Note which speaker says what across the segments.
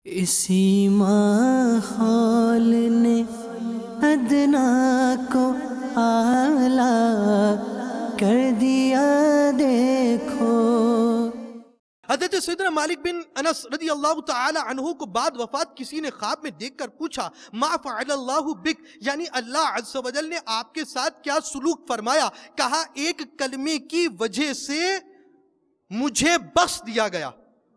Speaker 1: اسی ماحول نے ادنا کو اعلیٰ کر دیا دیکھو۔
Speaker 2: حضرت سیدنا مالک بن انس رضی اللہ تعالی عنہ کو بعد وفات کسی نے خواب میں دیکھ کر پوچھا ما فعل اللہ بک، یعنی اللہ عز و جل نے آپ کے ساتھ کیا سلوک فرمایا؟ کہا ایک کلمے کی وجہ سے مجھے بخش دیا گیا،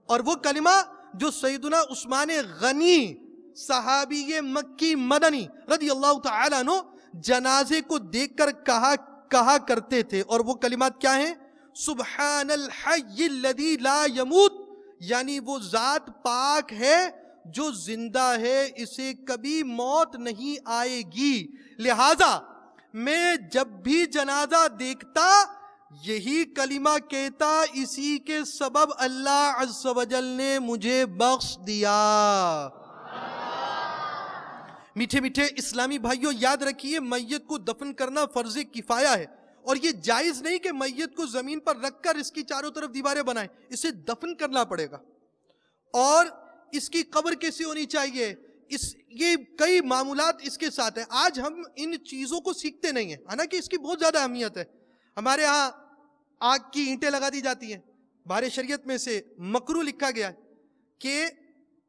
Speaker 2: اور وہ کلمہ جو سیدنا عثمان غنی صحابی مکی مدنی رضی اللہ تعالی عنہ جنازے کو دیکھ کر کہا کرتے تھے، اور وہ کلمات کیا ہیں؟ سبحان الحی الذی لا یموت، یعنی وہ ذات پاک ہے جو زندہ ہے، اسے کبھی موت نہیں آئے گی، لہذا میں جب بھی جنازہ دیکھتا یہی کلمہ کہتا، اسی کے سبب اللہ عز و جل نے مجھے بخش دیا۔ میٹھے میٹھے اسلامی بھائیوں، یاد رکھیے میت کو دفن کرنا فرض کفایہ ہے، اور یہ جائز نہیں کہ میت کو زمین پر رکھ کر اس کی چاروں طرف دیواریں بنائیں، اسے دفن کرنا پڑے گا۔ اور اس کی قبر کیسی ہونی چاہیے، یہ کئی معمولات اس کے ساتھ ہیں۔ آج ہم ان چیزوں کو سیکھتے نہیں ہیں، حالانکہ اس کی بہت زیادہ اہمیت ہے۔ ہمارے ہاں آگ کی اینٹیں لگا دی جاتی ہیں، بہار شریعت میں سے مکروہ لکھا گیا ہے کہ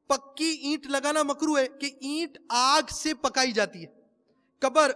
Speaker 2: پکی اینٹ لگانا مکروہ ہے، کہ اینٹ آگ سے پکائی جاتی ہے۔ قبر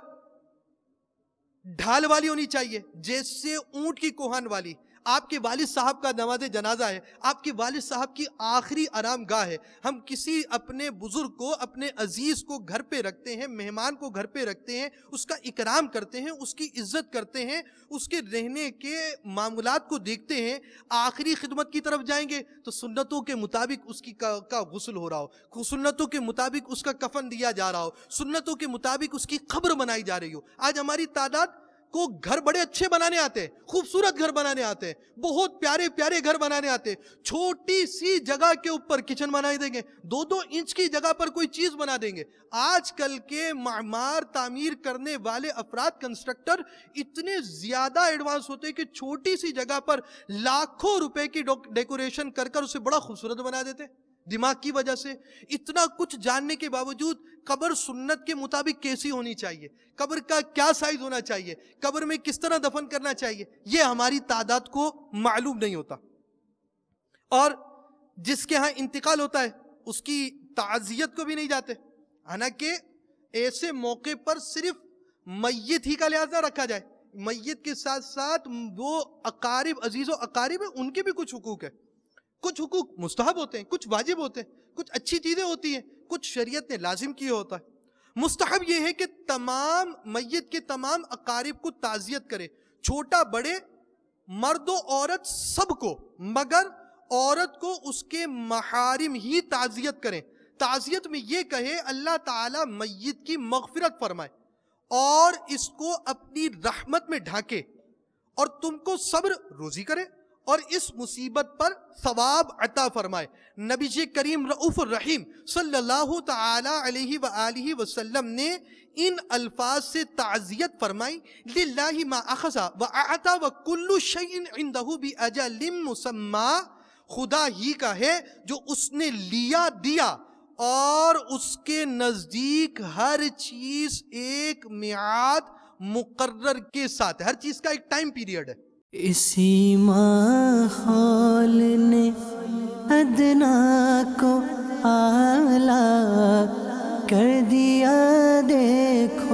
Speaker 2: ڈھال والی ہونی چاہیے، جیسے اونٹ کی کوہان والی۔ آپ کے والد صاحب کا نماز جنازہ ہے، آپ کے والد صاحب کی آخری آرام گاہ ہے۔ ہم کسی اپنے بزرگ کو، اپنے عزیز کو گھر پہ رکھتے ہیں، مہمان کو گھر پہ رکھتے ہیں، اس کا اکرام کرتے ہیں، اس کی عزت کرتے ہیں، اس کے رہنے کے معاملات کو دیکھتے ہیں۔ آخری خدمت کی طرف جائیں گے تو سنتوں کے مطابق اس کا غسل ہو رہا ہو، سنتوں کے مطابق اس کا کفن دیا جا رہا ہو، سنتوں کے مطابق اس کی قبر بنائی جا رہی ہو۔ آج ہماری تعداد کو گھر بڑے اچھے بنانے آتے ہیں، خوبصورت گھر بنانے آتے ہیں، بہت پیارے پیارے گھر بنانے آتے ہیں، چھوٹی سی جگہ کے اوپر کچن بنائی دیں گے، 2-2 انچ کی جگہ پر کوئی چیز بنا دیں گے۔ آج کل کے معمار تعمیر کرنے والے افراد، کنسٹرکٹر اتنے زیادہ ایڈوانس ہوتے ہیں کہ چھوٹی سی جگہ پر لاکھوں روپے کی ڈیکوریشن کر اسے بڑا خوبصورت بنا دیتے ہیں۔ دماغ کی وجہ سے اتنا کچھ جاننے کے باوجود قبر سنت کے مطابق کیسی ہونی چاہیے، قبر کا کیا سائز ہونا چاہیے، قبر میں کس طرح دفن کرنا چاہیے، یہ ہماری تعداد کو معلوم نہیں ہوتا۔ اور جس کے ہاں انتقال ہوتا ہے اس کی تعزیت کو بھی نہیں جاتے، حالانکہ ایسے موقع پر صرف میت ہی کا لحاظ نہ رکھا جائے، میت کے ساتھ ساتھ وہ اقارب، عزیز و اقارب ہیں، ان کے بھی کچھ حقوق ہیں۔ کچھ حقوق مستحب ہوتے ہیں، کچھ واجب ہوتے ہیں، کچھ اچھی چیزیں ہوتی ہیں، کچھ شریعت نے لازم کیا ہوتا ہے۔ مستحب یہ ہے کہ تمام میت کے تمام اقارب کو تعزیت کرے، چھوٹا بڑے، مرد و عورت سب کو، مگر عورت کو اس کے محارم ہی تعزیت کریں۔ تعزیت میں یہ کہے اللہ تعالی میت کی مغفرت فرمائے اور اس کو اپنی رحمت میں ڈھانکے، اور تم کو صبر روزی کرے اور اس مصیبت پر ثواب عطا فرمائے۔ نبی کریم رؤوف الرحیم صلی اللہ تعالی علیہ وآلہ وسلم نے ان الفاظ سے تعزیت فرمائی، للہ ما اخذ واعطى وكل شيء عنده باجل مسمى، خدا ہی کا ہے جو اس نے لیا دیا، اور اس کے نزدیک ہر چیز ایک میعاد مقرر کے ساتھ، ہر چیز کا ایک ٹائم پیریڈ ہے۔
Speaker 1: اسی ماحول نے ادنا کو اعلیٰ کر دیا دیکھو۔